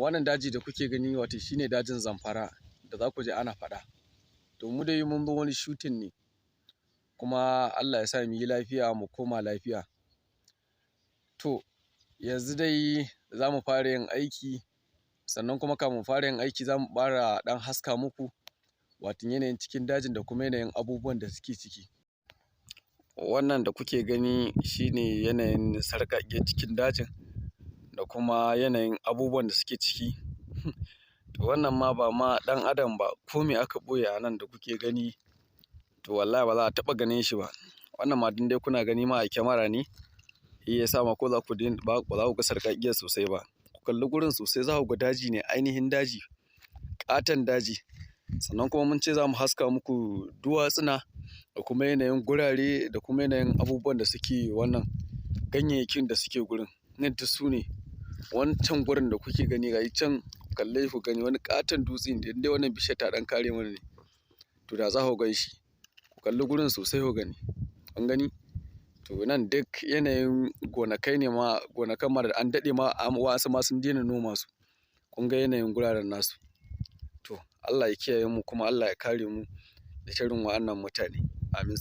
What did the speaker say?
Wannan daji da kuke gani wato shine dajin Zamfara da za ku je ana faɗa. To mu dai mun zo wani shooting ne, kuma Allah ya sa mu yi lafiya mu koma lafiya. To yanzu dai za mu fara yin aiki, sannan kuma kafin mu fara yin aiki za mu fara ɗan haska muku wato yanayin cikin dajin da kuma yanayin abubuwan da suke ciki. Wannan da kuke gani shine yanayin sarƙaƙƙiyar cikin dajin da kuma yanayin abubuwan da suke ciki. To wannan ma ba ma ɗan adam ba, ko me aka ɓoye a nan da kuke gani to wallahi ba za a taɓa ganin shi ba. Wannan ma dai kuna gani ma a kyamara ne, shi ya sa ma ko ba za ku ga sarƙaƙƙiyar sosai ba. Ku kalli gurin sosai za ku ga daji ne, ainihin daji, ƙaton daji. Sannan kuma mun ce za mu haska muku duwatsuna da kuma yanayin gurare da kuma yanayin abubuwan da suke wannan ganyayyakin da suke gurin. Nan duk su ne. Wancan gurin da kuke gani ga can, ku kalle ku gani wani ƙaton dutse ne, indai wannan bishiyar ta ɗan kare mana ne. To da za ku gan shi, ku kalli gurin sosai ku gani. Kun gani? To nan duk yanayin gonakai ne ma, gonakan ma da an daɗe ma wasu ma sun daina noma su. Kun ga yanayin guraren nasu. To Allah ya kiyaye mu kuma Allah ya kare mu da sharrin wa'annan mutane. Amin.